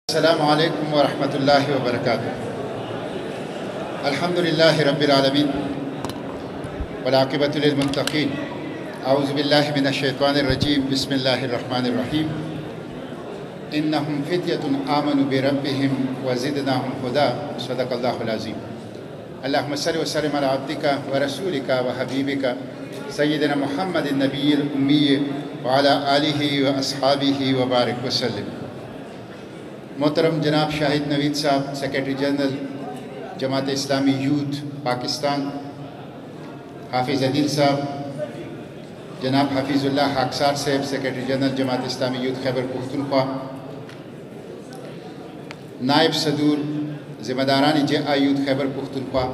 السلام علیکم ورحمۃ اللہ وبرکاتہ۔ الحمدللہ رب العالمین والعاقبۃ للمتقین۔ اعوذ باللہ من الشیطان الرجیم، بسم اللہ الرحمن الرحیم۔ انہم فتیۃ آمنوا بربہم وزدناہم ہدی، صدق اللہ العظیم۔ اللہم صل وسلم علی عبدک ورسولک وحبیبک سیدنا محمد النبی الامی وعلی آلہ واصحابہ وبارک وسلم۔ محترم جناب شاہد نوید صاحب، secretary general Jamaat Islami youth Pakistan, حافظ عدیل صاحب، جناب حفیظ اللہ خاکسار صاحب، secretary general Jamaat Islami youth Khyber Pakhtunkhwa, نائب صدور ذمہ داران جے آئی یوتھ خیبر پختونخوا،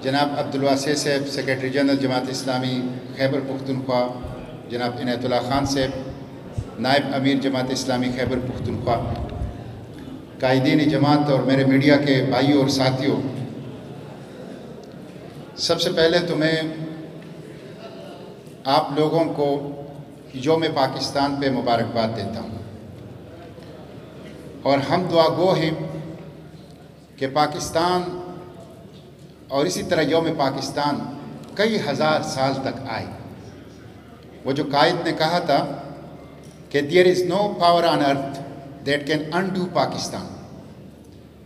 جناب عبدالواسع صاحب، سیکریٹری جنرل جماعت اسلامی خیبر پختونخوا، جناب عنایت اللہ خان صاحب، نائب امیر جماعت اسلامی خیبر پختونخوا، قائدین جماعت اور میرے میڈیا کے بھائیوں اور ساتھیوں، سب سے پہلے تو میں آپ لوگوں کو یوم پاکستان پہ مبارکباد دیتا ہوں، اور ہم دعا گو ہیں کہ پاکستان اور اسی طرح یوم پاکستان کئی ہزار سال تک آئے۔ وہ جو قائد نے کہا تھا کہ there is no power on earth that can undo Pakistan,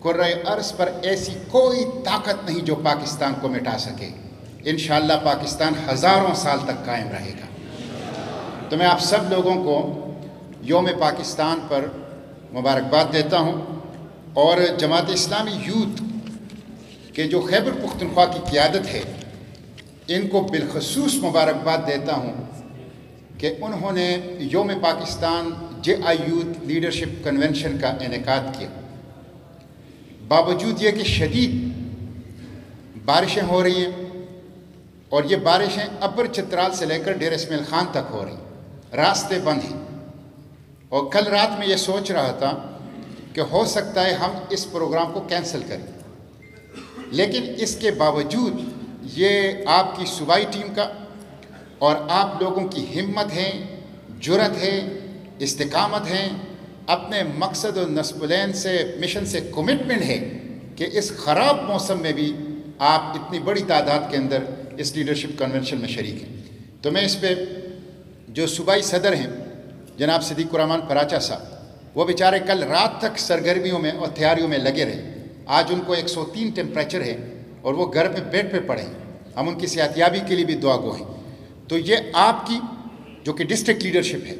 کرۂ ارض پر ایسی کوئی طاقت نہیں جو پاکستان کو مٹا سکے۔ انشاءاللہ پاکستان ہزاروں سال تک قائم رہے گا۔ تو میں آپ سب لوگوں کو یوم پاکستان پر مبارکباد دیتا ہوں، اور جماعت اسلامی یوتھ کے جو خیبر پختونخوا کی قیادت ہے، ان کو بالخصوص مبارکباد دیتا ہوں کہ انہوں نے یوم پاکستان جے آئی یوتھ لیڈرشپ کنونشن کا انعقاد کیا۔ باوجود یہ کہ شدید بارشیں ہو رہی ہیں، اور یہ بارشیں اپر چترال سے لے کر ڈیرہ اسماعیل خان تک ہو رہی ہیں، راستے بند ہیں، اور کل رات میں یہ سوچ رہا تھا کہ ہو سکتا ہے ہم اس پروگرام کو کینسل کریں، لیکن اس کے باوجود یہ آپ کی صوبائی ٹیم کا اور آپ لوگوں کی ہمت ہے، جرأت ہے، استقامت ہے، اپنے مقصد و نصب العین سے مشن سے کمٹمنٹ ہے کہ اس خراب موسم میں بھی آپ اتنی بڑی تعداد کے اندر اس لیڈرشپ کنونشن میں شریک ہیں۔ تو میں اس پہ جو صوبائی صدر ہیں جناب صدیق الرحمان پراچا صاحب، وہ بیچارے کل رات تک سرگرمیوں میں اور تیاریوں میں لگے رہے۔ آج ان کو 103 ٹیمپریچر ہے اور وہ گھر پہ بیڈ پہ پڑے ہیں۔ ہم ان کی صحتیابی کے لیے بھی دعا گو ہیں۔ تو یہ آپ کی جو کہ ڈسٹرکٹ لیڈرشپ ہے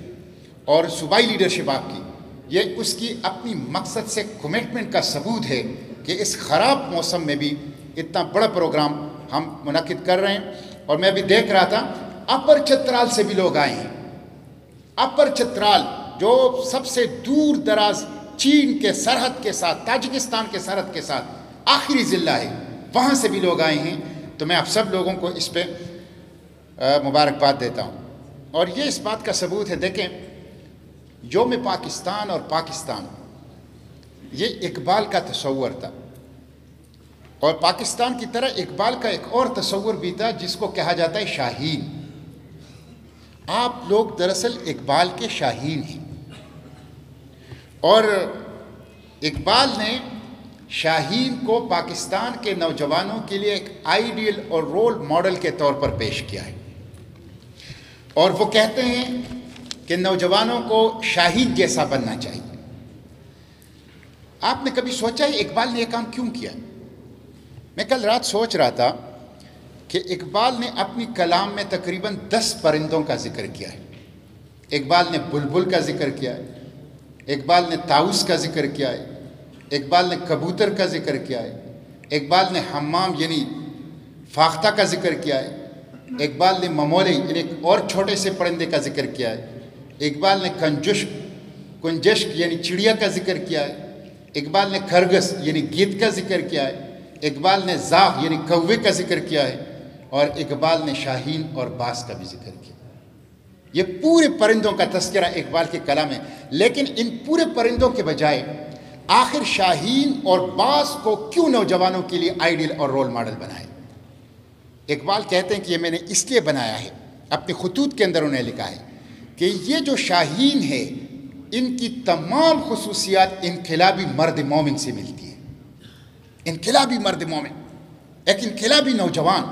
اور صوبائی لیڈرشپ آپ کی، یہ اس کی اپنی مقصد سے کمٹمنٹ کا ثبوت ہے کہ اس خراب موسم میں بھی اتنا بڑا پروگرام ہم منعقد کر رہے ہیں۔ اور میں بھی دیکھ رہا تھا اپر چترال سے بھی لوگ آئے ہیں۔ اپر چترال جو سب سے دور دراز چین کے سرحد کے ساتھ، تاجکستان کے سرحد کے ساتھ آخری ضلع ہے، وہاں سے بھی لوگ آئے ہیں۔ تو میں آپ سب لوگوں کو اس پہ مبارکباد دیتا ہوں، اور یہ اس بات کا ثبوت ہے۔ دیکھیں، یوم پاکستان اور پاکستان یہ اقبال کا تصور تھا، اور پاکستان کی طرح اقبال کا ایک اور تصور بھی تھا جس کو کہا جاتا ہے شاہین۔ آپ لوگ دراصل اقبال کے شاہین ہیں، اور اقبال نے شاہین کو پاکستان کے نوجوانوں کے لیے ایک آئیڈیل اور رول ماڈل کے طور پر پیش کیا ہے، اور وہ کہتے ہیں کہ نوجوانوں کو شاہین جیسا بننا چاہیے۔ آپ نے کبھی سوچا ہے اقبال نے یہ کام کیوں کیا؟ میں کل رات سوچ رہا تھا کہ اقبال نے اپنی کلام میں تقریباً 10 پرندوں کا ذکر کیا ہے۔ اقبال نے بلبل کا ذکر کیا ہے، اقبال نے طاؤس کا ذکر کیا ہے، اقبال نے کبوتر کا ذکر کیا ہے، اقبال نے حمام یعنی فاختہ کا ذکر کیا ہے، اقبال نے ممولی یعنی ایک اور چھوٹے سے پرندے کا ذکر کیا ہے، اقبال نے کنجشک یعنی چڑیا کا ذکر کیا ہے، اقبال نے خرگس یعنی گیت کا ذکر کیا ہے، اقبال نے زاغ یعنی کوے کا ذکر کیا ہے، اور اقبال نے شاہین اور باز کا بھی ذکر کیا۔ یہ پورے پرندوں کا تذکرہ اقبال کے کلام ہے، لیکن ان پورے پرندوں کے بجائے آخر شاہین اور باز کو کیوں نوجوانوں کے لیے آئیڈیل اور رول ماڈل بنائے؟ اقبال کہتے ہیں کہ یہ میں نے اس لیے بنایا ہے، اپنے خطوط کے اندر انہیں لکھا ہے کہ یہ جو شاہین ہے ان کی تمام خصوصیات انقلابی مرد مومن سے ملتی ہیں۔ انقلابی مرد مومن، ایک انقلابی نوجوان،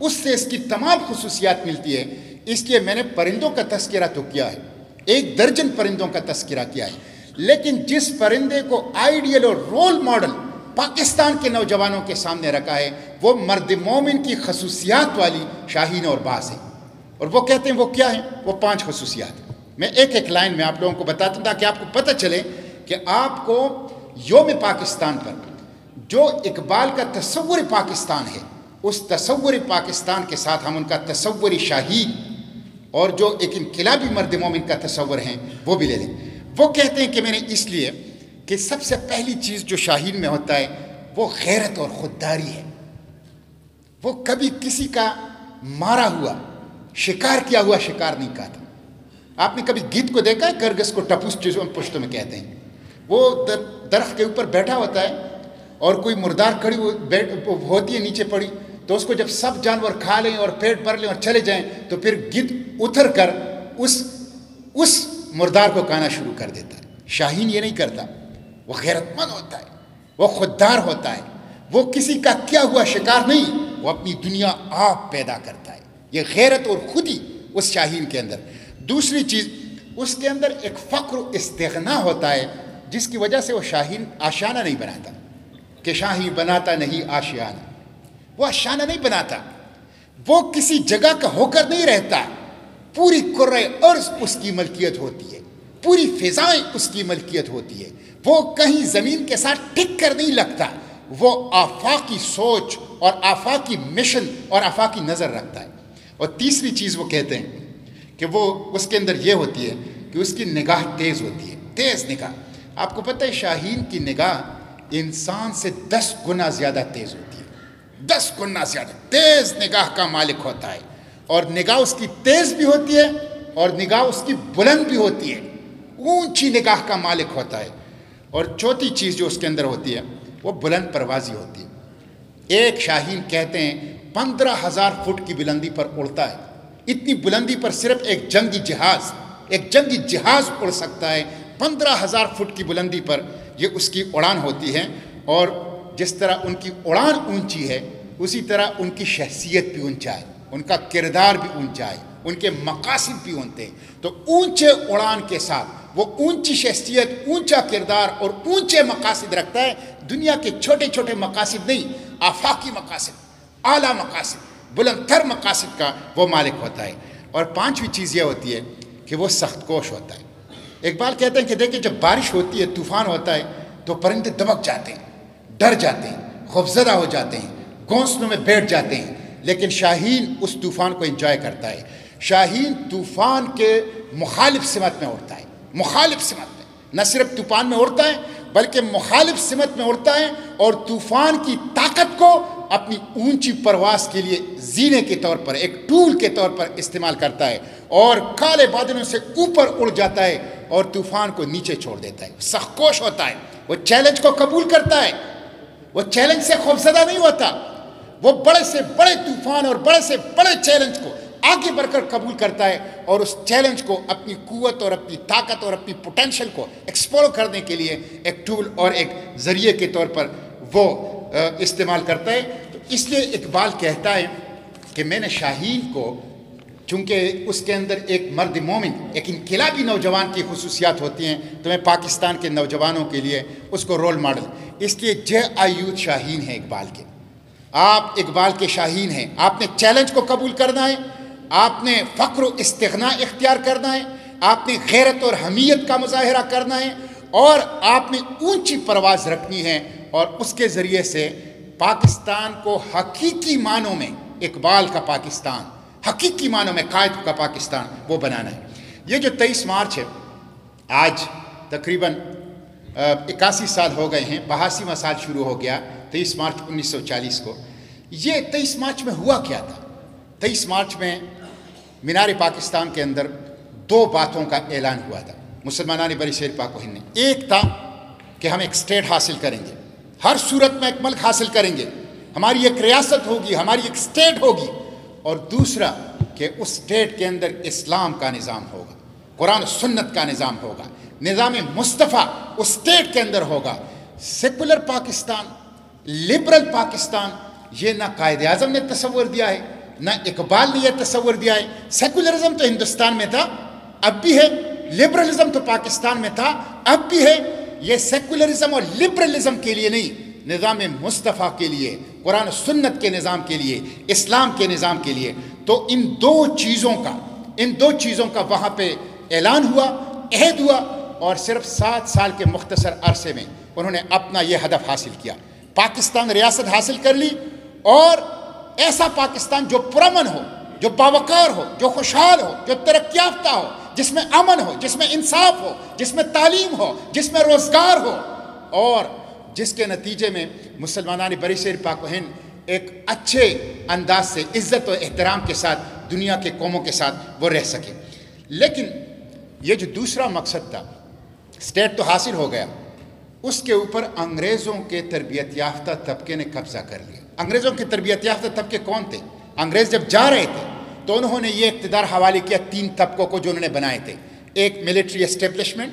اس سے اس کی تمام خصوصیات ملتی ہے۔ اس لیے میں نے پرندوں کا تذکرہ تو کیا ہے، 1 درجن پرندوں کا تذکرہ کیا ہے، لیکن جس پرندے کو آئیڈیل اور رول ماڈل پاکستان کے نوجوانوں کے سامنے رکھا ہے وہ مرد مومن کی خصوصیات والی شاہین اور باز ہے۔ اور وہ کہتے ہیں وہ کیا ہیں؟ وہ 5 خصوصیات ہیں۔ میں ایک ایک لائن میں آپ لوگوں کو بتاتا ہوں تاکہ آپ کو پتہ چلے کہ آپ کو یوم پاکستان پر جو اقبال کا تصور پاکستان ہے، اس تصور پاکستان کے ساتھ ہم ان کا تصور شاہین اور جو ایک انقلابی مرد مومن کا تصور ہیں وہ بھی لے لیں۔ وہ کہتے ہیں کہ میں نے اس لیے کہ سب سے پہلی چیز جو شاہین میں ہوتا ہے وہ غیرت اور خودداری ہے۔ وہ کبھی کسی کا مارا ہوا، شکار کیا ہوا شکار نہیں کھاتا۔ آپ نے کبھی گدھ کو دیکھا ہے؟ کرگس کو ٹپوس پشتوں میں کہتے ہیں۔ وہ درخت کے اوپر بیٹھا ہوتا ہے اور کوئی مردار کھڑی ہوتی ہے نیچے پڑی، تو اس کو جب سب جانور کھا لیں اور پیٹ بھر لیں اور چلے جائیں تو پھر گدھ اتر کر اس مردار کو کھانا شروع کر دیتا ہے۔ شاہین یہ نہیں کرتا، وہ غیرت مند ہوتا ہے، وہ خوددار ہوتا ہے، وہ کسی کا کیا ہوا شکار نہیں، وہ اپنی دنیا آپ پیدا کرتا ہے۔ یہ غیرت اور خودی اس شاہین کے اندر۔ دوسری چیز، اس کے اندر ایک فخر و استغنا ہوتا ہے جس کی وجہ سے وہ شاہین آشیانہ نہیں بناتا کہ شاہی بناتا نہیں آشیانہ۔ وہ آشیانہ نہیں بناتا، وہ کسی جگہ کا ہو کر نہیں رہتا۔ پوری کرۂ ارض اس کی ملکیت ہوتی ہے، پوری فضائیں اس کی ملکیت ہوتی ہے۔ وہ کہیں زمین کے ساتھ ٹک کر نہیں لگتا، وہ آفاقی سوچ اور آفاقی مشن اور آفاقی نظر رکھتا ہے۔ اور تیسری چیز وہ کہتے ہیں کہ وہ اس کے اندر یہ ہوتی ہے کہ اس کی نگاہ تیز ہوتی ہے، تیز نگاہ۔ آپ کو پتہ ہے شاہین کی نگاہ انسان سے 10 گنا زیادہ تیز ہوتی ہے، 10 گنا زیادہ تیز نگاہ کا مالک ہوتا ہے۔ اور نگاہ اس کی تیز بھی ہوتی ہے اور نگاہ اس کی بلند بھی ہوتی ہے، اونچی نگاہ کا مالک ہوتا ہے۔ اور چوتھی چیز جو اس کے اندر ہوتی ہے وہ بلند پروازی ہوتی ہے۔ ایک شاہین کہتے ہیں 15,000 فٹ کی بلندی پر اڑتا ہے۔ اتنی بلندی پر صرف ایک جنگی جہاز اڑ سکتا ہے۔ 15,000 فٹ کی بلندی پر یہ اس کی اڑان ہوتی ہے۔ اور جس طرح ان کی اڑان اونچی ہے اسی طرح ان کی شخصیت بھی اونچا ہے، ان کا کردار بھی اونچا ہے، ان کے مقاصد بھی اونچے ہیں۔ تو اونچے اڑان کے ساتھ وہ اونچی شخصیت، اونچا کردار اور اونچے مقاصد رکھتا ہے۔ دنیا کے چھوٹے چھوٹے مقاصد نہیں، آفاقی مقاصد، اعلیٰ مقاصد، بلند تر مقاصد کا وہ مالک ہوتا ہے۔ اور 5ویں چیز یہ ہوتی ہے کہ وہ سخت کوش ہوتا ہے۔ اقبال کہتے ہیں کہ دیکھیں جب بارش ہوتی ہے، طوفان ہوتا ہے تو پرندے دبک جاتے ہیں، ڈر جاتے ہیں، خوفزدہ ہو جاتے ہیں، گھونسلوں میں بیٹھ جاتے ہیں۔ لیکن شاہین اس طوفان کو انجوائے کرتا ہے۔ شاہین طوفان کے مخالف سمت میں اڑتا ہے، مخالف سمت میں، نہ صرف طوفان میں اڑتا ہے بلکہ مخالف سمت میں اڑتا ہے اور طوفان کی طاقت کو اپنی اونچی پرواز کے لیے زینے کے طور پر، ایک ٹول کے طور پر استعمال کرتا ہے اور کالے بادلوں سے اوپر اڑ جاتا ہے اور طوفان کو نیچے چھوڑ دیتا ہے۔ سخت کوش ہوتا ہے، وہ چیلنج کو قبول کرتا ہے، وہ چیلنج سے خوفزدہ نہیں ہوتا، وہ بڑے سے بڑے طوفان اور بڑے سے بڑے چیلنج کو آگے بڑھ کر قبول کرتا ہے اور اس چیلنج کو اپنی قوت اور اپنی طاقت اور اپنی پوٹینشل کو ایکسپلور کرنے کے لیے ایک ٹول اور ایک ذریعے کے طور پر وہ استعمال کرتا ہے۔ تو اس لیے اقبال کہتا ہے کہ میں نے شاہین کو، چونکہ اس کے اندر ایک مرد مومن، ایک انقلابی نوجوان کی خصوصیات ہوتی ہیں، تو میں پاکستان کے نوجوانوں کے لیے اس کو رول ماڈل، اس لیے جے آیوت شاہین ہیں اقبال کے۔ آپ اقبال کے شاہین ہیں۔ آپ نے چیلنج کو قبول کرنا ہے، آپ نے فخر و استغنا اختیار کرنا ہے، آپ نے غیرت اور حمیت کا مظاہرہ کرنا ہے اور آپ نے اونچی پرواز رکھنی ہے اور اس کے ذریعے سے پاکستان کو حقیقی معنوں میں، اقبال کا پاکستان، حقیقی معنوں میں قائد کا پاکستان وہ بنانا ہے۔ یہ جو 23 مارچ ہے، آج تقریباً 81 سال ہو گئے ہیں، 82واں سال شروع ہو گیا 23 مارچ 1940 کو۔ یہ 23 مارچ میں ہوا کیا تھا؟ 23 مارچ میں مینار پاکستان کے اندر 2 باتوں کا اعلان ہوا تھا مسلمانان بری شہر پاک و ہند نے۔ ایک تھا کہ ہم ایک سٹیٹ حاصل کریں گے، ہر صورت میں ایک ملک حاصل کریں گے، ہماری ایک ریاست ہوگی، ہماری ایک سٹیٹ ہوگی، اور دوسرا کہ اس سٹیٹ کے اندر اسلام کا نظام ہوگا، قرآن و سنت کا نظام ہوگا، نظام مصطفیٰ اس اسٹیٹ کے اندر ہوگا. سیکولر پاکستان، لبرل پاکستان، یہ نہ قائد اعظم نے تصور دیا ہے، نہ اقبال نے یہ تصور دیا ہے. سیکولرزم تو ہندوستان میں تھا، اب بھی ہے. لبرلزم تو پاکستان میں تھا، اب بھی ہے. یہ سیکولرزم اور لبرلزم کے لیے نہیں، نظام مصطفیٰ کے لیے، قرآن و سنت کے نظام کے لیے، اسلام کے نظام کے لیے. تو ان دو چیزوں کا وہاں پہ اعلان ہوا، عہد ہوا، اور صرف 7 سال کے مختصر عرصے میں انہوں نے اپنا یہ ہدف حاصل کیا. پاکستان ریاست حاصل کر لی، اور ایسا پاکستان جو پرامن ہو، جو باوقار ہو، جو خوشحال ہو، جو ترقی یافتہ ہو، جس میں امن ہو، جس میں انصاف ہو، جس میں تعلیم ہو، جس میں روزگار ہو، اور جس کے نتیجے میں مسلمانان بری شیر پاک و ہند ایک اچھے انداز سے عزت و احترام کے ساتھ دنیا کے قوموں کے ساتھ وہ رہ سکے. لیکن یہ جو دوسرا مقصد تھا، اسٹیٹ تو حاصل ہو گیا، اس کے اوپر انگریزوں کے تربیت یافتہ طبقے نے قبضہ کر لیا. انگریزوں کے تربیت یافتہ طبقے کون تھے؟ انگریز جب جا رہے تھے تو انہوں نے یہ اقتدار حوالے کیا 3 طبقوں کو جو انہوں نے بنائے تھے. ایک ملٹری اسٹیبلشمنٹ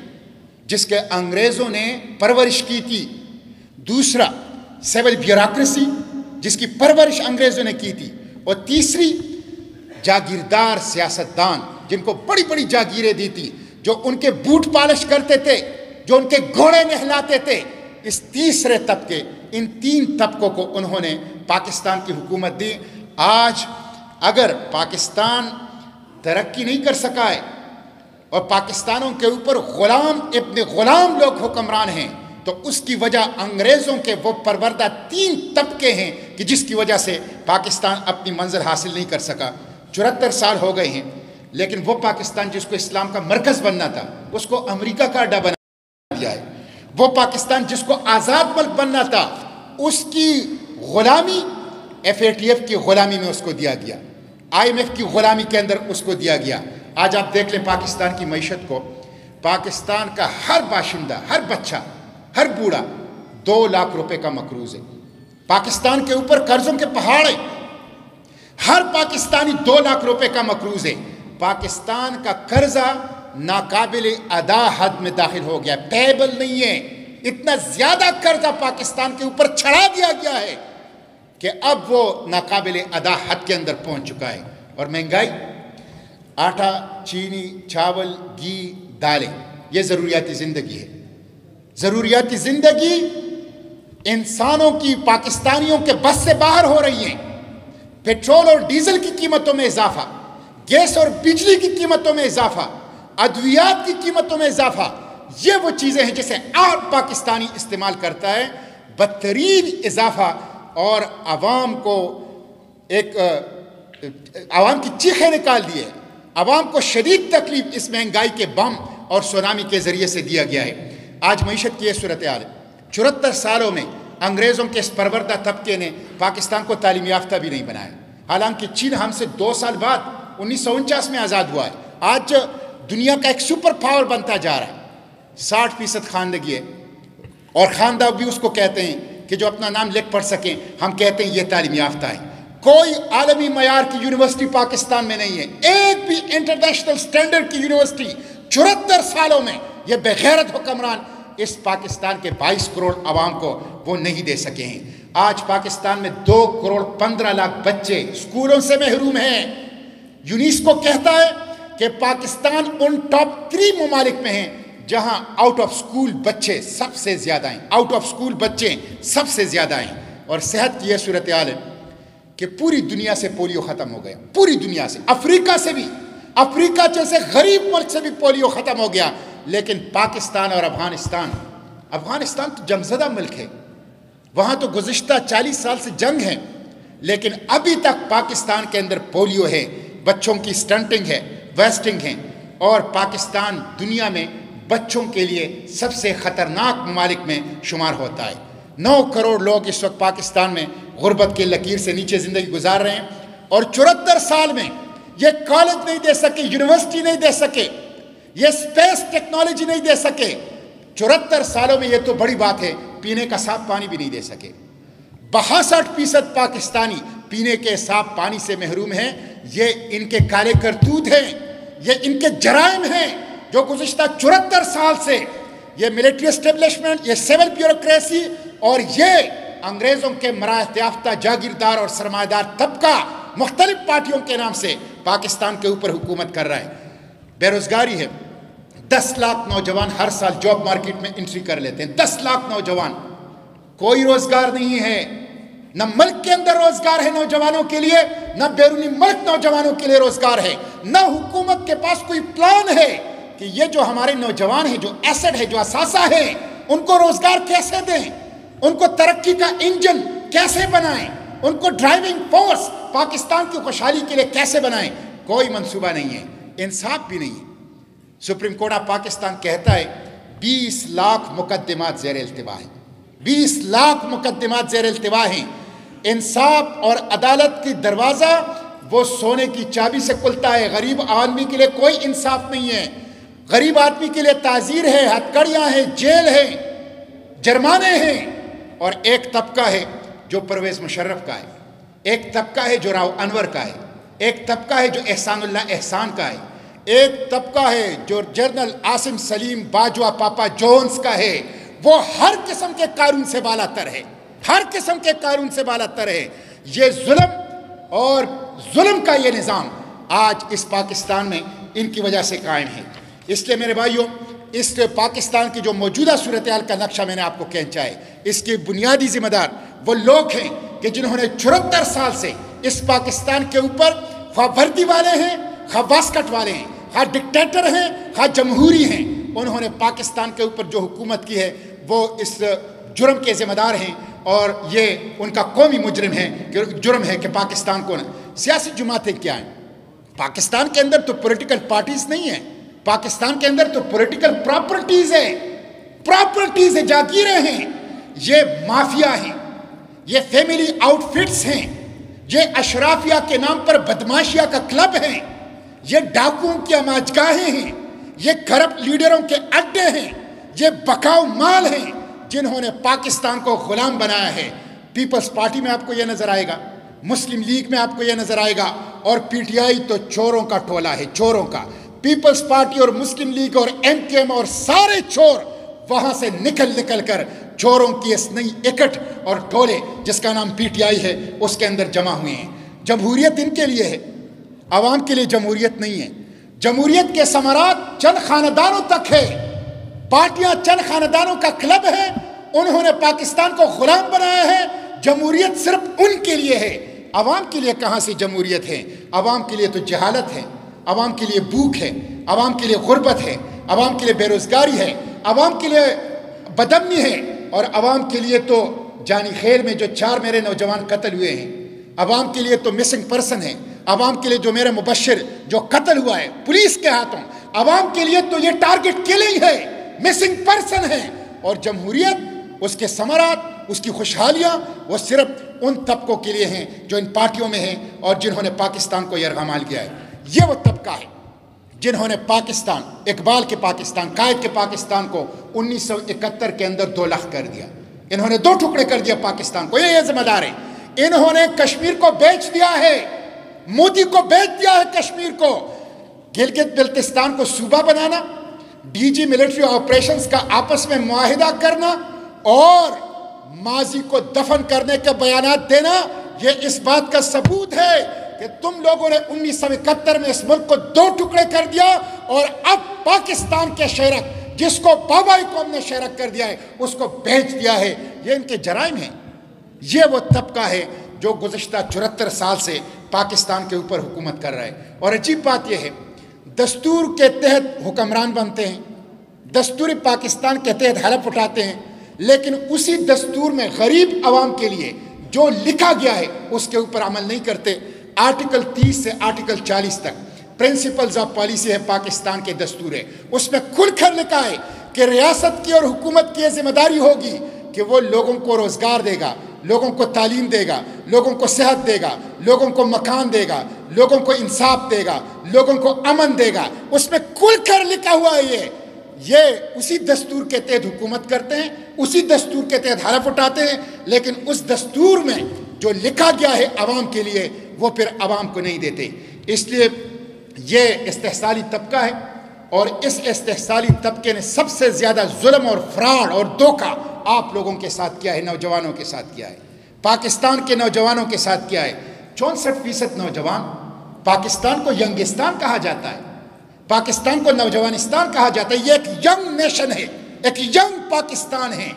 جس کے انگریزوں نے پرورش کی تھی، دوسرا سول بیوروکریسی جس کی پرورش انگریزوں نے کی تھی، اور تیسری جاگیردار سیاستدان جن کو بڑی بڑی جاگیریں دی تھی، جو ان کے بوٹ پالش کرتے تھے، جو ان کے گھوڑے نہلاتے تھے. اس تیسرے طبقے، ان 3 طبقوں کو انہوں نے پاکستان کی حکومت دی. آج اگر پاکستان ترقی نہیں کر سکا ہے اور پاکستانوں کے اوپر غلام ابن غلام لوگ حکمران ہیں، تو اس کی وجہ انگریزوں کے وہ پروردہ 3 طبقے ہیں کہ جس کی وجہ سے پاکستان اپنی منزل حاصل نہیں کر سکا. 74 سال ہو گئے ہیں، لیکن وہ پاکستان جس کو اسلام کا مرکز بننا تھا اس کو امریکہ کا اڈا بنا دیا ہے. وہ پاکستان جس کو آزاد ملک بننا تھا اس کی غلامی FATF کی غلامی میں اس کو دیا گیا، IMF کی غلامی کے اندر اس کو دیا گیا. آج آپ دیکھ لیں پاکستان کی معیشت کو. پاکستان کا ہر باشندہ، ہر بچہ، ہر بوڑھا 2 لاکھ روپے کا مقروض ہے. پاکستان کے اوپر قرضوں کے پہاڑ ہیں، ہر پاکستانی 2 لاکھ روپے کا مقروض ہے. پاکستان کا قرضہ ناقابل ادا حد میں داخل ہو گیا، پیبل نہیں ہے. اتنا زیادہ قرضہ پاکستان کے اوپر چڑھا دیا گیا ہے کہ اب وہ ناقابل ادا حد کے اندر پہنچ چکا ہے. اور مہنگائی، آٹا، چینی، چاول، گھی، دالیں، یہ ضروریاتی زندگی ہے. ضروریاتی زندگی انسانوں کی، پاکستانیوں کے بس سے باہر ہو رہی ہیں. پیٹرول اور ڈیزل کی قیمتوں میں اضافہ، گیس اور بجلی کی قیمتوں میں اضافہ، ادویات کی قیمتوں میں اضافہ، یہ وہ چیزیں ہیں جسے عام پاکستانی استعمال کرتا ہے. بدترین اضافہ، اور عوام کو عوام کی چیخیں نکال دیے. عوام کو شدید تکلیف اس مہنگائی کے بم اور سونامی کے ذریعے سے دیا گیا ہے. آج معیشت کی یہ صورتحال ہے. 74 سالوں میں انگریزوں کے اس پروردہ طبقے نے پاکستان کو تعلیم یافتہ بھی نہیں بنایا، حالانکہ چین ہم سے 2 سال بعد 1949 میں آزاد ہوا ہے. آج دنیا کا ایک سپر پاور بنتا جا رہا ہے. 60% خواندگی ہے، اور خواندہ بھی اس کو کہتے ہیں کہ جو اپنا نام لکھ پڑھ سکیں. ہم کہتے ہیں یہ تعلیم یافتہ ہے. کوئی عالمی معیار کی یونیورسٹی پاکستان میں نہیں ہے، ایک بھی انٹرنیشنل سٹینڈرڈ کی یونیورسٹی 74 سالوں میں یہ بغیرت حکمران اس پاکستان کے 22 کروڑ عوام کو وہ نہیں دے سکے ہیں. آج پاکستان میں 2 کروڑ 15 لاکھ بچے اسکولوں سے محروم ہیں. یونیسکو کہتا ہے کہ پاکستان ان ٹاپ 3 ممالک میں ہیں جہاں آؤٹ آف سکول بچے سب سے زیادہ ہیں. آؤٹ آف سکول بچے سب سے زیادہ ہیں. اور صحت کی یہ صورتحال ہے کہ پوری دنیا سے پولیو ختم ہو گیا، پوری دنیا سے. افریقہ سے بھی، افریقہ جیسے غریب ملک سے بھی پولیو ختم ہو گیا. لیکن پاکستان اور افغانستان تو جنگ زدہ ملک ہے، وہاں تو گزشتہ 40 سال سے جنگ ہے، لیکن ابھی تک پاکستان کے اندر پولیو ہے، بچوں کی سٹنٹنگ ہے، ویسٹنگ ہے. اور پاکستان دنیا میں بچوں کے لیے سب سے خطرناک ممالک میں شمار ہوتا ہے. 9 کروڑ لوگ اس وقت پاکستان میں غربت کی لکیر سے نیچے زندگی گزار رہے ہیں. اور 74 سال میں یہ کالج نہیں دے سکے، یونیورسٹی نہیں دے سکے، یہ سپیس ٹیکنالوجی نہیں دے سکے. 74 سالوں میں یہ تو بڑی بات ہے، پینے کا صاف پانی بھی نہیں دے سکے. 62% پاکستانی پینے کے صاف پانی سے محروم ہیں. یہ ان کے کالے کرتوت ہیں، یہ ان کے جرائم ہیں. جو گزشتہ 74 سال سے یہ ملٹری اسٹیبلشمنٹ، یہ سول بیوروکریسی اور یہ انگریزوں کے مراعات یافتہ جاگیردار اور سرمایہ دار طبقہ مختلف پارٹیوں کے نام سے پاکستان کے اوپر حکومت کر رہا ہے۔ بے روزگاری ہے، 10 لاکھ نوجوان ہر سال جاب مارکیٹ میں انٹری کر لیتے ہیں، 10 لاکھ نوجوان، کوئی روزگار نہیں ہے، نہ ملک کے اندر روزگار ہے نوجوانوں کے لیے، نہ بیرونی ملک نوجوانوں کے لیے روزگار ہے، نہ حکومت کے پاس کوئی پلان ہے کہ یہ جو ہمارے نوجوان ہیں، جو ایسڈ ہے، جو اثاثہ ہے، ان کو روزگار کیسے دیں، ان کو ترقی کا انجن کیسے بنائیں، ان کو ڈرائیونگ فورس پاکستان کی خوشحالی کے لیے کیسے بنائیں۔ کوئی منصوبہ نہیں ہے، انصاف بھی نہیں ہے۔ سپریم کورٹ آف پاکستان کہتا ہے 20 لاکھ مقدمات زیر التوا ہیں، 20 لاکھ مقدمات زیر التوا ہیں۔ انصاف اور عدالت کی دروازہ وہ سونے کی چابی سے کھلتا ہے، غریب آدمی کے لیے کوئی انصاف نہیں ہے، غریب آدمی کے لیے تعزیر ہے، ہتھکڑیاں ہیں، جیل ہے، جرمانے ہیں۔ اور ایک طبقہ ہے جو پرویز مشرف کا ہے، ایک طبقہ ہے جو راؤ انور کا ہے، ایک طبقہ ہے جو احسان اللہ احسان کا ہے، ایک طبقہ ہے جو جنرل عاصم سلیم باجوہ پاپا جونز کا ہے۔ وہ ہر قسم کے قانون سے بالا تر ہے، ہر قسم کے قانون سے بالا تر ہے۔ یہ ظلم اور ظلم کا یہ نظام آج اس پاکستان میں ان کی وجہ سے قائم ہے۔ اس لیے میرے بھائیوں، اس پاکستان کی جو موجودہ صورتحال کا نقشہ میں نے آپ کو کھینچا ہے، اس کے بنیادی ذمہ دار وہ لوگ ہیں کہ جنہوں نے 74 سال سے اس پاکستان کے اوپر خواہ وردی والے ہیں، خواہ واسکٹ والے ہیں، خواہ ڈکٹیٹر ہیں، خواہ جمہوری ہیں، انہوں نے پاکستان کے اوپر جو حکومت کی ہے وہ اس جرم کے ذمہ دار ہیں، اور یہ ان کا قومی جرم ہے کہ پاکستان کو سیاسی جماعتیں کیا ہیں۔ پاکستان کے اندر تو پولیٹیکل پارٹیز نہیں ہیں، پاکستان کے اندر تو پولیٹیکل پراپرٹیز ہیں، جاگیریں ہیں، یہ مافیا ہیں، یہ فیملی آؤٹ فٹس ہیں، یہ اشرافیہ کے نام پر بدماشیہ کا کلب ہیں، یہ ڈاکوؤں کی اماجگاہیں ہیں، یہ کرپٹ لیڈروں کے اڈے ہیں، یہ بکاؤ مال ہیں جنہوں نے پاکستان کو غلام بنایا ہے۔ پیپلز پارٹی میں آپ کو یہ نظر آئے گا، مسلم لیگ میں آپ کو یہ نظر آئے گا، اور پی ٹی آئی تو چوروں کا ٹولہ ہے، چوروں کا۔ پیپلز پارٹی اور مسلم لیگ اور ایم کیو ایم اور سارے چور وہاں سے نکل کر چوروں کی اس نئی اکٹ اور ٹولے جس کا نام پی ٹی آئی ہے اس کے اندر جمع ہوئے ہیں۔ جمہوریت ان کے لیے ہے، عوام کے لیے جمہوریت نہیں ہے۔ جمہوریت کے ثمرات چند خاندانوں تک ہے، پارٹیاں چند خاندانوں کا کلب ہے، انہوں نے پاکستان کو غلام بنایا ہے۔ جمہوریت صرف ان کے لیے ہے، عوام کے لیے کہاں سے جمہوریت ہے؟ عوام کے لیے تو جہالت ہے، عوام کے لیے بھوک ہے، عوام کے لیے غربت ہے، عوام کے لیے بے روزگاری ہے، عوام کے لیے بدامنی ہے، اور عوام کے لیے تو جانی خیل میں جو 4 میرے نوجوان قتل ہوئے ہیں، عوام کے لیے تو مسنگ پرسن ہے، عوام کے لیے جو میرا مبشر جو قتل ہوا ہے پولیس کے ہاتھوں، عوام کے لیے تو یہ ٹارگٹ کلنگ ہے، مسنگ پرسن ہے۔ اور جمہوریت، اس کے ثمرات، اس کی خوشحالیاں وہ صرف ان طبقوں کے لیے ہیں جو ان پارٹیوں میں ہیں اور جنہوں نے پاکستان کو یرغمال کیا ہے۔ یہ وہ طبقہ ہے جنہوں نے پاکستان، اقبال کے پاکستان، قائد کے پاکستان کو 1971 کے اندر 2 لاکھ کر دیا، انہوں نے 2 ٹکڑے کر دیا پاکستان کو، یہ ذمہ دار ہیں۔ انہوں نے کشمیر کو بیچ دیا ہے، مودی کو بیچ دیا ہے کشمیر کو۔ گلگت بلتستان کو صوبہ بنانا، ڈی جی ملٹری آپریشنز کا آپس میں معاہدہ کرنا اور ماضی کو دفن کرنے کے بیانات دینا، یہ اس بات کا ثبوت ہے کہ تم لوگوں نے 1971 میں اس ملک کو 2 ٹکڑے کر دیا، اور اب پاکستان کے شہرک جس کو بابائی قوم نے شہرک کر دیا ہے اس کو بیچ دیا ہے۔ یہ ان کے جرائم ہیں۔ یہ وہ طبقہ ہے جو گزشتہ 74 سال سے پاکستان کے اوپر حکومت کر رہا ہے۔ اور عجیب بات یہ ہے، دستور کے تحت حکمران بنتے ہیں، دستور پاکستان کے تحت حلف اٹھاتے ہیں، لیکن اسی دستور میں غریب عوام کے لیے جو لکھا گیا ہے اس کے اوپر عمل نہیں کرتے۔ آرٹیکل 30 سے آرٹیکل 40 تک پرنسپلز آف پالیسی ہے، پاکستان کے دستور ہے، اس میں کھل کر لکھا ہے کہ ریاست کی اور حکومت کی یہ ذمہ داری ہوگی کہ وہ لوگوں کو روزگار دے گا، لوگوں کو تعلیم دے گا، لوگوں کو صحت دے گا، لوگوں کو مکان دے گا، لوگوں کو انصاف دے گا، لوگوں کو امن دے گا۔ اس میں کھل کر لکھا ہوا ہے یہ اسی دستور کے تحت حکومت کرتے ہیں، اسی دستور کے تحت حلف اٹھاتے ہیں، لیکن اس دستور میں جو لکھا گیا ہے عوام کے لیے وہ پھر عوام کو نہیں دیتے۔ اس لیے یہ استحصالی طبقہ ہے اور اس استحصالی طبقے نے سب سے زیادہ ظلم اور فراڈ اور دھوکہ آپ لوگوں کے ساتھ کیا ہے، نوجوانوں کے ساتھ کیا ہے، پاکستان کے نوجوانوں کے ساتھ کیا ہے۔ 64% نوجوان، پاکستان کو ینگستان کہا جاتا ہے، پاکستان کو نوجوانستان کہا جاتا ہے، یہ ایک ینگ نیشن ہے، ایک ینگ پاکستان ہے۔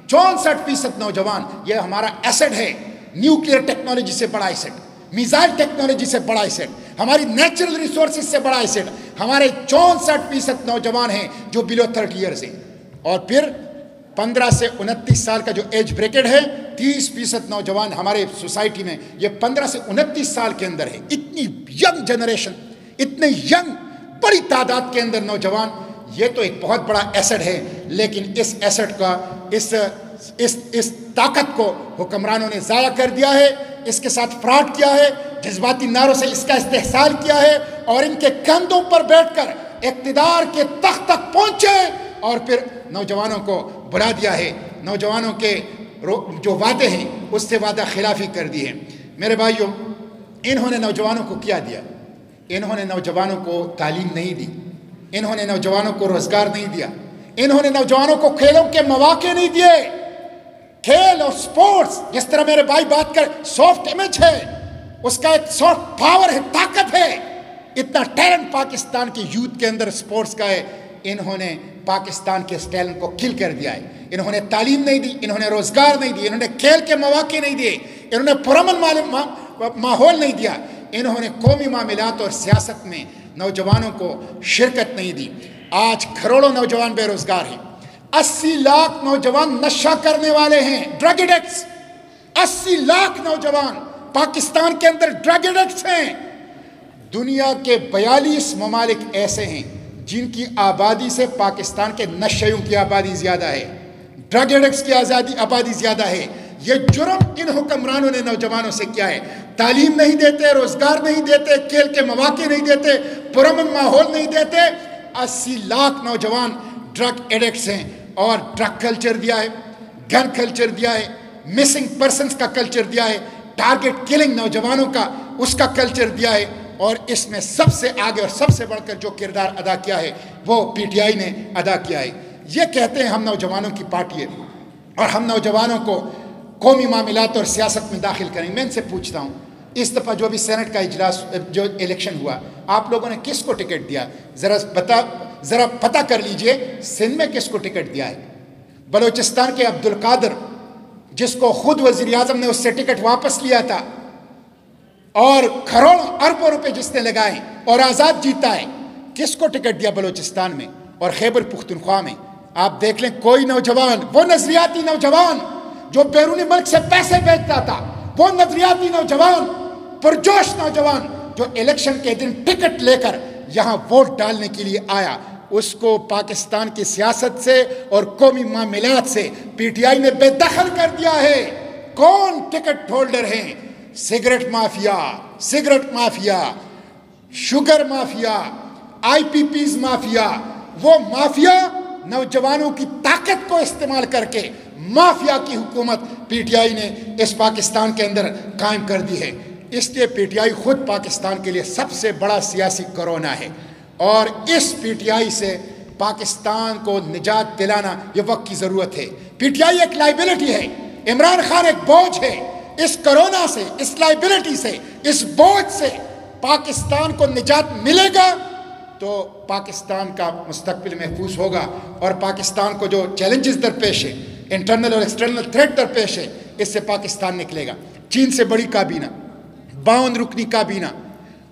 64% نوجوان، یہ ہمارا ایسڈ ہے، نیوکلیئر ٹیکنالوجی سے بڑا ایسڈ، میزائل ٹیکنالوجی سے بڑا ایسڈ، ہماری نیچرل ریسورسز سے بڑا ایسڈ، ہمارے 64% نوجوان ہیں جو بلو 30 ایئرز ہیں۔ اور پھر 15 سے 29 سال کا جو ایج بریکٹ ہے، 30% نوجوان ہمارے سوسائٹی میں یہ 15 سے 29 سال کے اندر ہے۔ اتنی ینگ جنریشن، اتنے ینگ بڑی تعداد کے اندر نوجوان، یہ تو ایک بہت بڑا ایسڈ ہے، لیکن اس ایسڈ کا اس طاقت کو حکمرانوں نے ضائع کر دیا ہے، اس کے ساتھ فراڈ کیا ہے، جذباتی نعروں سے اس کا استحصال کیا ہے، اور ان کے کندھوں پر بیٹھ کر اقتدار کے تخت تک پہنچے اور پھر نوجوانوں کو بلا دیا ہے، نوجوانوں کے جو وعدے ہیں اس سے وعدہ خلافی کر دی ہے۔ میرے بھائیوں، انہوں نے نوجوانوں کو کیا دیا؟ انہوں نے نوجوانوں کو تعلیم نہیں دی، انہوں نے نوجوانوں کو روزگار نہیں دیا، انہوں نے نوجوانوں کو کھیلوں کے مواقع نہیں دیے۔ کھیل اور سپورٹس، جس طرح میرے بھائی بات کر، سافٹ امیج ہے، اس کا ایک سافٹ پاور ہے، طاقت ہے، اتنا ٹیلنٹ پاکستان کی یوتھ کے اندر سپورٹس کا ہے۔ انہوں نے پاکستان کے اس ٹیلنٹ کو کل کر دیا ہے۔ انہوں نے تعلیم نہیں دی، انہوں نے روزگار نہیں دی، انہوں نے کھیل کے مواقع نہیں دیے، انہوں نے پرامن ماحول نہیں دیا، انہوں نے قومی معاملات اور سیاست میں نوجوانوں کو شرکت نہیں دی۔ آج کروڑوں نوجوان بے روزگار ہیں، 80 لاکھ نوجوان نشہ کرنے والے ہیں، ڈرگ ایڈکٹس۔ 80 لاکھ نوجوان پاکستان کے اندر ڈرگ ایڈکٹس ہیں۔ دنیا کے 42 ممالک ایسے ہیں جن کی آبادی سے پاکستان کے نشیوں کی آبادی زیادہ ہے، ڈرگ ایڈکٹس کی آبادی زیادہ ہے۔ یہ جرم ان حکمرانوں نے نوجوانوں سے کیا ہے؟ تعلیم نہیں دیتے، روزگار نہیں دیتے، کھیل کے مواقع نہیں دیتے، پرامن ماحول نہیں دیتے۔ 80 لاکھ نوجوان ڈرگ ایڈکٹس ہیں، اور ڈرگ کلچر دیا ہے، گن کلچر دیا ہے، مسنگ پرسنز کا کلچر دیا ہے، ٹارگٹ کلنگ نوجوانوں کا اس کا کلچر دیا ہے۔ اور اس میں سب سے آگے اور سب سے بڑھ کر جو کردار ادا کیا ہے وہ پی ٹی آئی نے ادا کیا ہے۔ یہ کہتے ہیں ہم نوجوانوں کی پارٹی ہے اور ہم نوجوانوں کو قومی معاملات اور سیاست میں داخل کریں۔ میں ان سے پوچھتا ہوں، اس دفعہ جو بھی سینٹ کا اجلاس، جو الیکشن ہوا، آپ لوگوں نے کس کو ٹکٹ دیا؟ ذرا پتہ کر لیجئے، سندھ میں کس کو ٹکٹ دیا ہے؟ بلوچستان کے عبدالقادر، جس کو خود وزیر اعظم نے اس سے ٹکٹ واپس لیا تھا، اور کروڑوں اربوں روپے جس نے لگائے اور آزاد جیتا ہے، کس کو ٹکٹ دیا بلوچستان میں اور خیبر پختونخوا میں؟ آپ دیکھ لیں، کوئی نوجوان، وہ نظریاتی نوجوان جو بیرونی ملک سے پیسے بھیجتا تھا، وہ نظریاتی نوجوان، پرجوش نوجوان جو الیکشن کے دن ٹکٹ لے کر یہاں ووٹ ڈالنے کے لیے آیا، اس کو پاکستان کی سیاست سے اور قومی معاملات سے پی ٹی آئی نے بے دخل کر دیا ہے۔ کون ٹکٹ ہولڈر ہیں؟ سگریٹ مافیا، شوگر مافیا، آئی پی پیز مافیا۔ وہ مافیا نوجوانوں کی طاقت کو استعمال کر کے مافیا کی حکومت پی ٹی آئی نے اس پاکستان کے اندر قائم کر دی ہے۔ اس لیے پی ٹی آئی خود پاکستان کے لیے سب سے بڑا سیاسی کورونا ہے، اور اس پی ٹی آئی سے پاکستان کو نجات دلانا یہ وقت کی ضرورت ہے۔ پی ٹی آئی ایک لائبلٹی ہے، عمران خان ایک بوجھ ہے۔ اس کرونا سے، اس لائبلٹی سے، اس بوجھ سے پاکستان کو نجات ملے گا تو پاکستان کا مستقبل محفوظ ہوگا، اور پاکستان کو جو چیلنجز درپیش ہے، انٹرنل اور ایکسٹرنل تھریٹ درپیش ہے، اس سے پاکستان نکلے گا۔ چین سے بڑی کابینہ، 52 رکنی کابینہ،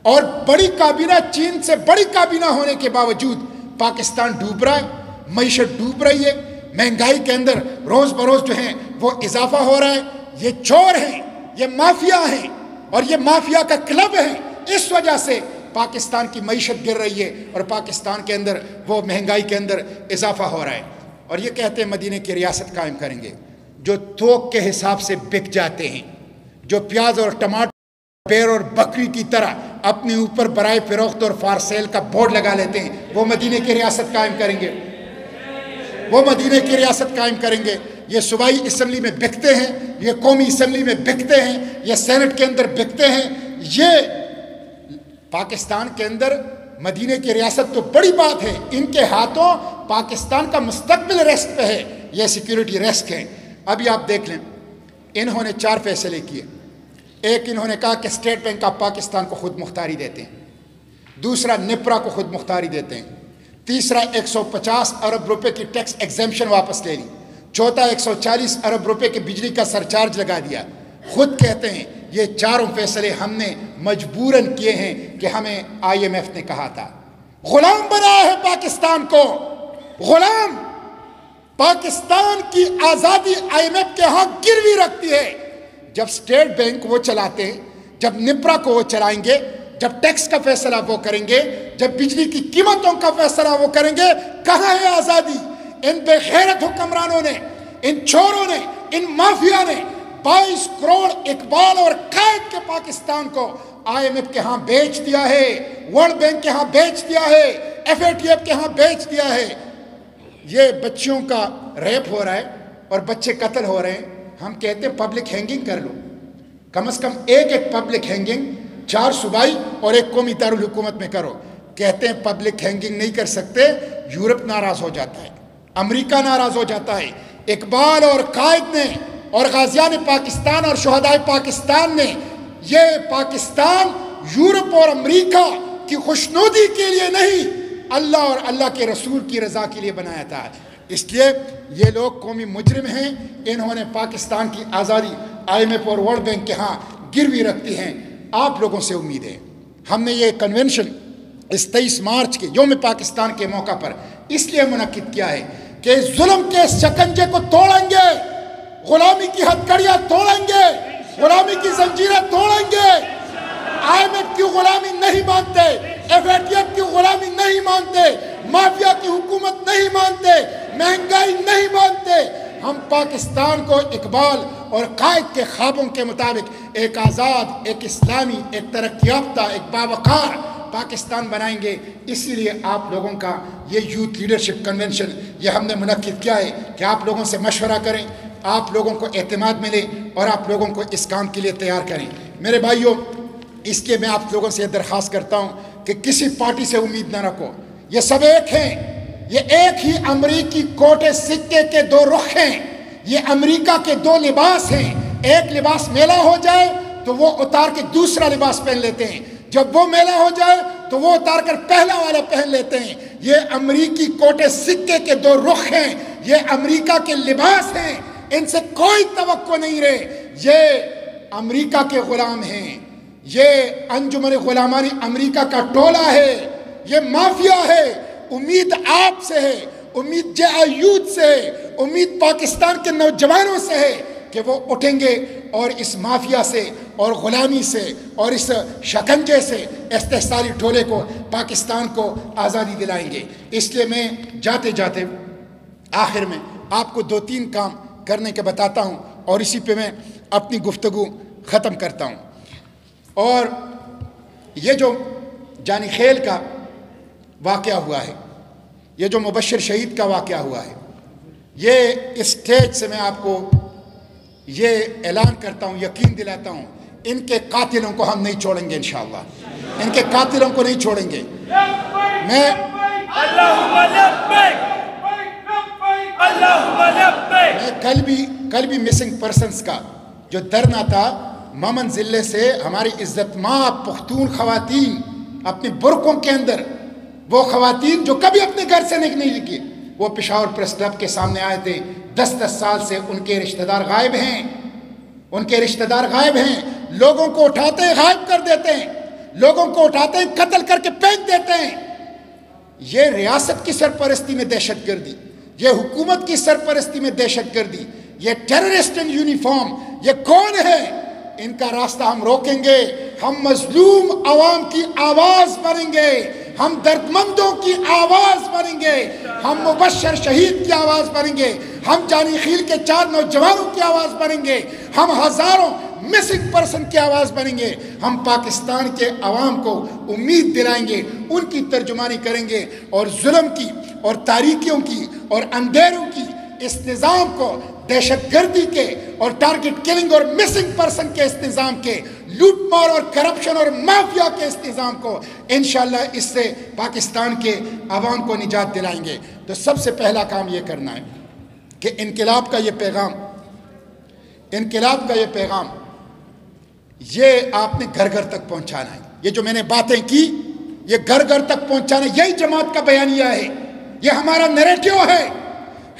اور بڑی کابینہ، چین سے بڑی کابینہ ہونے کے باوجود پاکستان ڈوب رہا ہے، معیشت ڈوب رہی ہے، مہنگائی کے اندر روز بروز جو ہیں وہ اضافہ ہو رہا ہے۔ یہ چور ہیں، یہ مافیا ہیں، اور یہ مافیا کا کلب ہے۔ اس وجہ سے پاکستان کی معیشت گر رہی ہے، اور پاکستان کے اندر وہ مہنگائی کے اندر اضافہ ہو رہا ہے۔ اور یہ کہتے ہیں مدینے کی ریاست قائم کریں گے، جو تھوک کے حساب سے بک جاتے ہیں، جو پیاز اور ٹماٹر بیر اور بکری کی طرح اپنے اوپر برائے فروخت اور فار سیل کا بورڈ لگا لیتے ہیں، وہ مدینے کی ریاست قائم کریں گے، وہ مدینے کی ریاست قائم کریں گے۔ یہ صوبائی اسمبلی میں بکتے ہیں، یہ قومی اسمبلی میں بکتے ہیں، یہ سینٹ کے اندر بکتے ہیں۔ یہ پاکستان کے اندر مدینے کی ریاست تو بڑی بات ہے، ان کے ہاتھوں پاکستان کا مستقبل رسک پہ ہے، یہ سیکیورٹی رسک ہے۔ ابھی آپ دیکھ لیں، انہوں نے 4 فیصلے کیے۔ ایک، انہوں نے کہا کہ اسٹیٹ بینک آف پاکستان کو خود مختاری دیتے ہیں۔ دوسرا، نپرا کو خود مختاری دیتے ہیں۔ تیسرا، 150 ارب روپے کی ٹیکس ایگزیمپشن واپس لے لی۔ چوتھا، 140 ارب روپے کے بجلی کا سرچارج لگا دیا۔ خود کہتے ہیں یہ چاروں فیصلے ہم نے مجبوراً کیے ہیں کہ ہمیں IMF نے کہا تھا۔ غلام بنایا ہے پاکستان کو، غلام۔ پاکستان کی آزادی IMF کے ہاں گروی رکھتی ہے۔ جب اسٹیٹ بینک وہ چلاتے ہیں، جب نپرا کو وہ چلائیں گے، جب ٹیکس کا فیصلہ وہ کریں گے، جب بجلی کی قیمتوں کا فیصلہ وہ کریں گے، کہاں ہے آزادی؟ ان بے غیرت حکمرانوں نے، ان چوروں نے، ان مافیا نے 22 کروڑ اقبال اور قائد کے پاکستان کو IMF کے ہاں بیچ دیا ہے، ورلڈ بینک کے ہاں بیچ دیا ہے، FATF کے ہاں بیچ دیا ہے۔ یہ بچیوں کا ریپ ہو رہا ہے اور بچے قتل ہو رہے ہیں، ہم کہتے ہیں پبلک ہینگنگ کر لو، کم از کم ایک پبلک ہینگنگ 4 صوبائی اور 1 قومی دارالحکومت میں کرو۔ کہتے ہیں پبلک ہینگنگ نہیں کر سکتے، یورپ ناراض ہو جاتا ہے، امریکہ ناراض ہو جاتا ہے۔ اقبال اور قائد نے اور غازیان پاکستان اور شہدائے پاکستان نے یہ پاکستان یورپ اور امریکہ کی خوشنودی کے لیے نہیں، اللہ اور اللہ کے رسول کی رضا کے لیے بنایا تھا۔ اس لیے یہ لوگ قومی مجرم ہیں، انہوں نے پاکستان کی آزادی IMF اور ورلڈ بینک کے ہاں گروی رکھتی ہیں۔ آپ لوگوں سے امید ہے، ہم نے یہ کنونشن اس 23 مارچ کے یوم پاکستان کے موقع پر اس لیے منعقد کیا ہے کہ ظلم کے شکنجے کو توڑیں گے، غلامی کی ہتھکڑیاں توڑیں گے، غلامی کی زنجیریں توڑیں گے۔ IMF کی غلامی نہیں مانتے، FATF کی غلامی نہیں مانتے، مافیا کی حکومت نہیں مانتے، مہنگائی نہیں مانتے۔ ہم پاکستان کو اقبال اور قائد کے خوابوں کے مطابق ایک آزاد، ایک اسلامی، ایک ترقی یافتہ، ایک باوقار پاکستان بنائیں گے۔ اسی لیے آپ لوگوں کا یہ یوتھ لیڈرشپ کنونشن یہ ہم نے منعقد کیا ہے کہ آپ لوگوں سے مشورہ کریں، آپ لوگوں کو اعتماد ملے اور آپ لوگوں کو اس کام کے لیے تیار کریں۔ میرے بھائیوں، اس لیے میں آپ لوگوں سے یہ درخواست کرتا ہوں کہ کسی پارٹی سے امید نہ رکھو، یہ سب ایک ہیں، یہ ایک ہی امریکی کوٹے سکے کے 2 رخ ہیں، یہ امریکہ کے 2 لباس ہیں۔ ایک لباس میلا ہو جائے تو وہ اتار کے دوسرا لباس پہن لیتے ہیں، جب وہ میلا ہو جائے تو وہ اتار کر پہلا والا پہن لیتے ہیں۔ یہ امریکی کوٹے سکے کے 2 رخ ہیں، یہ امریکہ کے لباس ہیں، ان سے کوئی توقع نہیں رہے۔ یہ امریکہ کے غلام ہیں، یہ انجمن غلامان امریکہ کا ٹولہ ہے، یہ مافیا ہے۔ امید آپ سے ہے، امید جے ایوب سے ہے، امید پاکستان کے نوجوانوں سے ہے کہ وہ اٹھیں گے اور اس مافیا سے اور غلامی سے اور اس شکنجے سے استحصالی ٹولے کو، پاکستان کو آزادی دلائیں گے۔ اس لیے میں جاتے جاتے آخر میں آپ کو 2-3 کام کرنے کے بتاتا ہوں اور اسی پہ میں اپنی گفتگو ختم کرتا ہوں۔ اور یہ جو جانی خیل کا واقعہ ہوا ہے، یہ جو مبشر شہید کا واقعہ ہوا ہے، یہ اسٹیج سے میں آپ کو یہ اعلان کرتا ہوں، یقین دلاتا ہوں، ان کے قاتلوں کو ہم نہیں چھوڑیں گے انشاءاللہ، ان کے قاتلوں کو نہیں چھوڑیں گے۔ میں کل بھی مسنگ پرسنز کا جو دھرنا تھا ممن ضلع سے، ہماری عزت مآب پختون خواتین اپنے برقعوں کے اندر، وہ خواتین جو کبھی اپنے گھر سے نہیں نکلی، وہ پشاور پریس کلب کے سامنے آئے تھے۔ 10 سال سے ان کے رشتہ دار غائب ہیں، ان کے رشتہ دار غائب ہیں۔ لوگوں کو اٹھاتے ہیں، غائب کر دیتے ہیں، لوگوں کو اٹھاتے ہیں، قتل کر کے پھینک دیتے ہیں۔ یہ ریاست کی سرپرستی میں دہشت گردی، یہ حکومت کی سرپرستی میں دہشت گردی، یہ ٹیررسٹ ان یونیفارم، یہ کون ہے؟ ان کا راستہ ہم روکیں گے۔ ہم مظلوم عوام کی آواز بنیں گے، ہم دردمندوں کی آواز بنیں گے، ہم مبشر شہید کی آواز بنیں گے، ہم جانی خیل کے 4 نوجوانوں کی آواز بنیں گے، ہم ہزاروں مسنگ پرسن کی آواز بنیں گے۔ ہم پاکستان کے عوام کو امید دلائیں گے، ان کی ترجمانی کریں گے، اور ظلم کی اور تاریکیوں کی اور اندھیروں کی اس نظام کو، دہشت گردی کے اور ٹارگٹ کلنگ اور مسنگ پرسن کے اس نظام کے لوٹ مار اور کرپشن اور مافیا کے اس نظام کو انشاءاللہ اس سے پاکستان کے عوام کو نجات دلائیں گے۔ تو سب سے پہلا کام یہ کرنا ہے کہ انقلاب کا یہ پیغام یہ آپ نے گھر گھر تک پہنچانا ہے۔ یہ جو میں نے باتیں کی یہ گھر گھر تک پہنچانا، یہی جماعت کا بیانیہ ہے، یہ ہمارا نیریٹو ہے۔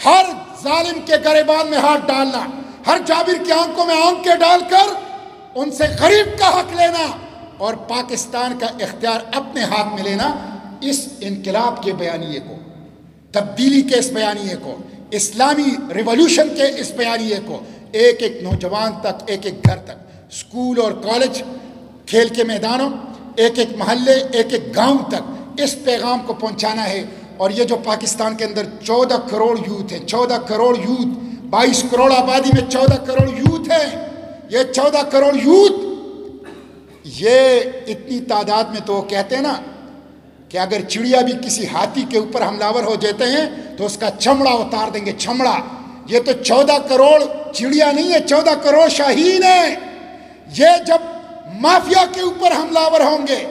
ہر ظالم کے گریبان میں ہاتھ ڈالنا، ہر جابر کی آنکھوں میں آنکھیں ڈال کر ان سے غریب کا حق لینا اور پاکستان کا اختیار اپنے ہاتھ میں لینا، اس انقلاب کے بیانیے کو، تبدیلی کے اس بیانیے کو، اسلامی ریولوشن کے اس بیانیے کو ایک ایک نوجوان تک، ایک ایک گھر تک، اسکول اور کالج، کھیل کے میدانوں، ایک ایک محلے، ایک ایک گاؤں تک اس پیغام کو پہنچانا ہے۔ اور یہ جو پاکستان کے اندر 14 کروڑ یوتھ ہیں، 14 کروڑ یوتھ، 22 کروڑ آبادی میں 14 کروڑ یوتھ ہے، یہ 14 کروڑ یوتھ، یہ اتنی تعداد میں تو کہتے ہیں نا کہ اگر چڑیا بھی کسی ہاتھی کے اوپر حملہ ہو جاتے ہیں تو اس کا چمڑا اتار دیں گے، چمڑا۔ یہ تو 14 کروڑ چڑیا نہیں ہے، 14 کروڑ شاہین ہے۔ یہ جب مافیا کے اوپر حملہ ہوں گے،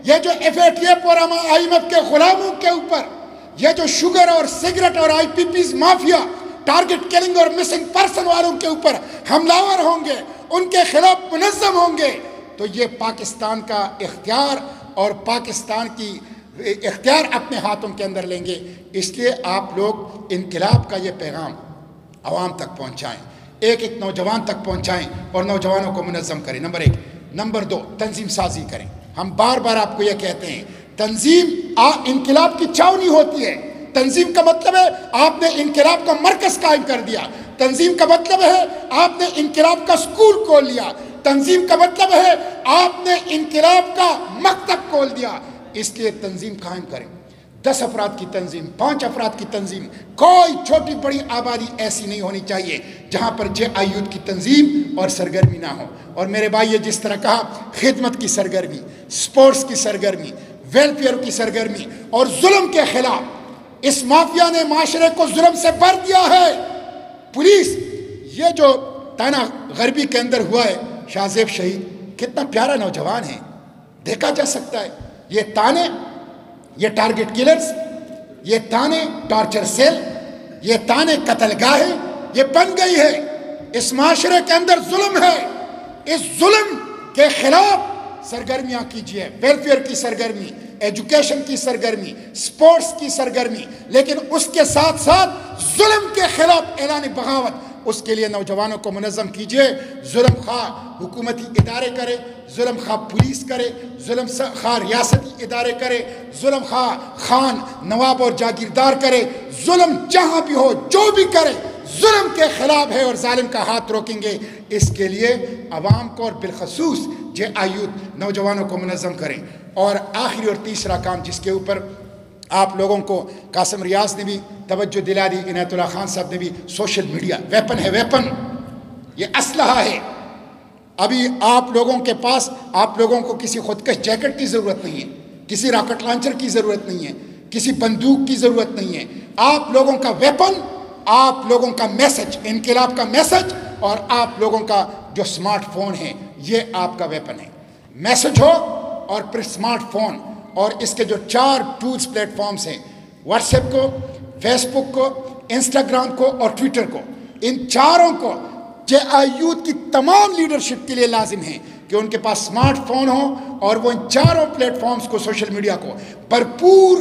یہ جو FATF اور IMF کے غلاموں کے اوپر، یہ جو شوگر اور سگریٹ اور IPP's مافیا، ٹارگٹ کلنگ اور مسنگ پرسن والوں کے اوپر حملہ ہوں گے، ان کے خلاف منظم ہوں گے، تو یہ پاکستان کا اختیار اور پاکستان کی اختیار اپنے ہاتھوں کے اندر لیں گے۔ اس لیے آپ لوگ انقلاب کا یہ پیغام عوام تک پہنچائیں، ایک ایک نوجوان تک پہنچائیں اور نوجوانوں کو منظم کریں، نمبر 1۔ نمبر 2، تنظیم سازی کریں۔ ہم بار بار آپ کو یہ کہتے ہیں تنظیم انقلاب کی چھاؤنی ہوتی ہے۔ تنظیم کا مطلب ہے آپ نے انقلاب کا مرکز قائم کر دیا، تنظیم کا مطلب ہے آپ نے انقلاب کا سکول کھول لیا، تنظیم کا مطلب ہے آپ نے انقلاب کا مکتب کھول دیا۔ اس لیے تنظیم قائم کریں، 10 افراد کی تنظیم، 5 افراد کی تنظیم، کوئی چھوٹی بڑی آبادی ایسی نہیں ہونی چاہیے جہاں پر JIU کی تنظیم اور سرگرمی نہ ہو۔ اور میرے بھائی جس طرح کہا، خدمت کی سرگرمی، سپورٹس کی سرگرمی، ویلفیئر کی سرگرمی اور ظلم کے خلاف، اس مافیا نے معاشرے کو ظلم سے بھر دیا ہے۔ پولیس، یہ جو تانا غربی کے اندر ہوا ہے، شاہ زیب شہید کتنا پیارا نوجوان ہے، دیکھا جا سکتا ہے۔ یہ تانے، یہ ٹارگٹ کلرز، یہ تانے ٹارچر سیل، یہ تانے قتل گاہیں، یہ بن گئی ہے۔ اس معاشرے کے اندر ظلم ہے، اس ظلم کے خلاف سرگرمیاں کیجیے، ویلفیئر کی سرگرمی، ایجوکیشن کی سرگرمی، سپورٹس کی سرگرمی، لیکن اس کے ساتھ ساتھ ظلم کے خلاف اعلان بغاوت، اس کے لیے نوجوانوں کو منظم کیجیے۔ ظلم خواہ حکومتی ادارے کرے، ظلم خواہ پولیس کرے، ظلم خواہ ریاستی ادارے کرے، ظلم خواہ خان نواب اور جاگیردار کرے، ظلم جہاں بھی ہو جو بھی کرے، ظلم کے خلاف ہے اور ظالم کا ہاتھ روکیں گے۔ اس کے لیے عوام کو اور بالخصوص JIU نوجوانوں کو منظم کریں۔ اور آخری اور تیسرا کام جس کے اوپر آپ لوگوں کو قاسم ریاض نے بھی توجہ دلا دی، عنایت اللہ خان صاحب نے بھی، سوشل میڈیا ویپن ہے، ویپن، یہ اسلحہ ہے۔ ابھی آپ لوگوں کے پاس، آپ لوگوں کو کسی خودکش جیکٹ کی ضرورت نہیں ہے، کسی راکٹ لانچر کی ضرورت نہیں ہے، کسی بندوق کی ضرورت نہیں ہے۔ آپ لوگوں کا ویپن، آپ لوگوں کا میسج، انقلاب کا میسج، اور آپ لوگوں کا جو سمارٹ فون ہے، یہ آپ کا ویپن ہے۔ میسج ہو اور پھر سمارٹ فون، اور اس کے جو 4 ٹولز پلیٹ فارمز ہیں، واٹس ایپ کو، فیس بک کو، انسٹاگرام کو اور ٹویٹر کو، ان چاروں کو JIU کی تمام لیڈرشپ کے لیے لازم ہے کہ ان کے پاس سمارٹ فون ہو اور وہ ان چاروں پلیٹ فارمز کو، سوشل میڈیا کو بھرپور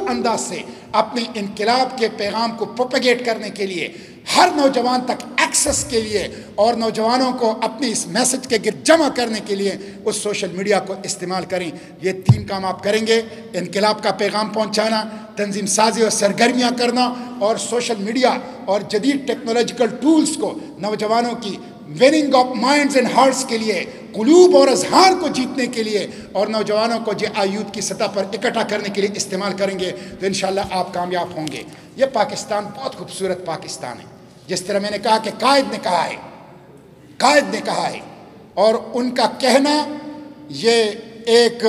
انداز سے اپنے انقلاب کے پیغام کو پروپیگیٹ کرنے کے لیے، ہر نوجوان تک ایکسس کے لیے اور نوجوانوں کو اپنے اس میسج کے گرد جمع کرنے کے لیے اس سوشل میڈیا کو استعمال کریں۔ یہ 3 کام آپ کریں گے، انقلاب کا پیغام پہنچانا، تنظیم سازی اور سرگرمیاں کرنا، اور سوشل میڈیا اور جدید ٹیکنالوجیکل ٹولز کو نوجوانوں کی winning of minds and hearts کے لیے، قلوب اور اذہان کو جیتنے کے لیے، اور نوجوانوں کو JIU کی سطح پر اکٹھا کرنے کے لیے استعمال کریں گے تو انشاءاللہ آپ کامیاب ہوں گے۔ یہ پاکستان بہت خوبصورت پاکستان ہے، جس طرح میں نے کہا کہ قائد نے کہا ہے، اور ان کا کہنا یہ ایک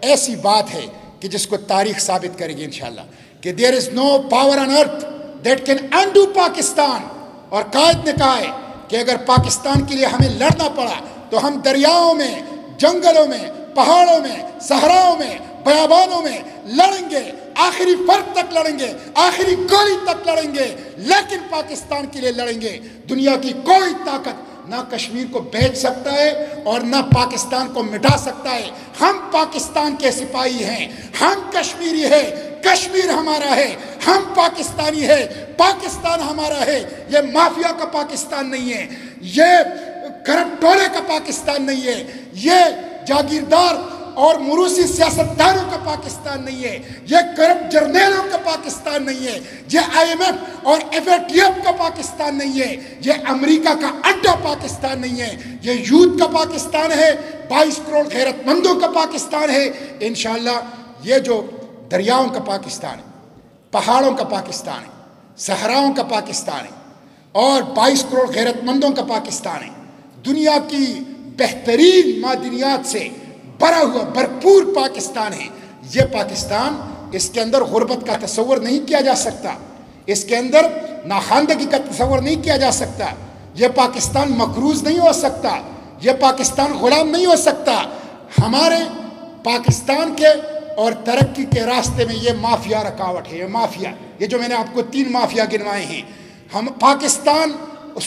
ایسی بات ہے کہ جس کو تاریخ ثابت کرے گی انشاءاللہ کہ there is no power on earth that can undo Pakistan. اور قائد نے کہا ہے کہ اگر پاکستان کے لیے ہمیں لڑنا پڑا تو ہم دریاؤں میں، جنگلوں میں، پہاڑوں میں، صحراؤں میں، بیابانوں میں لڑیں گے، آخری فرد تک لڑیں گے، آخری گولی تک لڑیں گے، لیکن پاکستان کے لیے لڑیں گے۔ دنیا کی کوئی طاقت نہ کشمیر کو بیچ سکتا ہے اور نہ پاکستان کو مٹا سکتا ہے۔ ہم پاکستان کے سپاہی ہیں، ہم کشمیری ہیں، کشمیر ہمارا ہے، ہم پاکستانی ہے، پاکستان ہمارا ہے۔ یہ مافیا کا پاکستان نہیں ہے، یہ کرپٹ ٹولے کا پاکستان نہیں ہے، یہ جاگیردار اور موروثی سیاستدانوں کا پاکستان نہیں ہے، یہ کرپٹ جرنیلوں کا پاکستان نہیں ہے، یہ IMF اور FATF کا پاکستان نہیں ہے، یہ امریکہ کا اڈا پاکستان نہیں ہے، یہ یوتھ کا پاکستان ہے، 22 کروڑ غیرت مندوں کا پاکستان ہے۔ انشاءاللہ یہ جو دریاؤں کا پاکستان ہے، پہاڑوں کا پاکستان ہے، صحراؤں کا پاکستان ہے اور 22 کروڑ غیرت مندوں کا پاکستان ہے، دنیا کی بہترین معدنیات سے بھرا ہوا بھرپور پاکستان ہے۔ یہ پاکستان، اس کے اندر غربت کا تصور نہیں کیا جا سکتا، اس کے اندر ناخواندگی کا تصور نہیں کیا جا سکتا، یہ پاکستان مقروض نہیں ہو سکتا، یہ پاکستان غلام نہیں ہو سکتا۔ ہمارے پاکستان کے اور ترقی کے راستے میں یہ مافیا رکاوٹ ہے، یہ مافیا، یہ جو میں نے آپ کو 3 مافیا گنوائے ہیں۔ ہم پاکستان،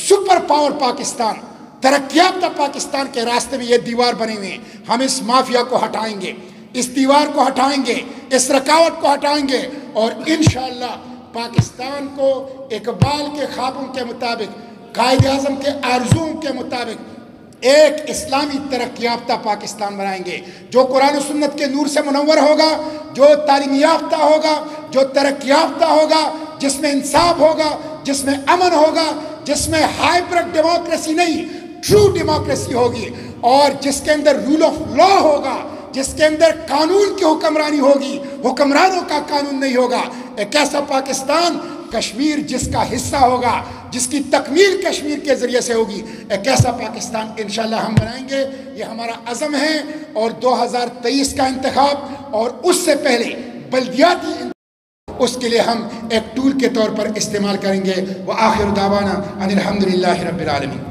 سپر پاور پاکستان، ترقی یافتہ پاکستان کے راستے میں یہ دیوار بنے ہوئے ہیں۔ ہم اس مافیا کو ہٹائیں گے، اس دیوار کو ہٹائیں گے، اس رکاوٹ کو ہٹائیں گے اور انشاءاللہ پاکستان کو اقبال کے خوابوں کے مطابق، قائد اعظم کے آرزوؤں کے مطابق ایک اسلامی ترقی یافتہ پاکستان بنائیں گے، جو قرآن و سنت کے نور سے منور ہوگا، جو تعلیم یافتہ ہوگا، جو ترقی یافتہ ہوگا، جس میں انصاف ہوگا، جس میں امن ہوگا، جس میں ہائبرڈ ڈیموکریسی نہیں، ٹرو ڈیموکریسی ہوگی، اور جس کے اندر رول آف لا ہوگا، جس کے اندر قانون کی حکمرانی ہوگی، حکمرانوں کا قانون نہیں ہوگا۔ ایک ایسا پاکستان، کشمیر جس کا حصہ ہوگا، جس کی تکمیل کشمیر کے ذریعے سے ہوگی، ایک ایسا پاکستان انشاءاللہ ہم بنائیں گے۔ یہ ہمارا عزم ہے، اور 2023 کا انتخاب اور اس سے پہلے بلدیاتی اس کے لیے ہم ایک ٹول کے طور پر استعمال کریں گے۔ وآخر دعوانا ان الحمدللہ رب العالمین۔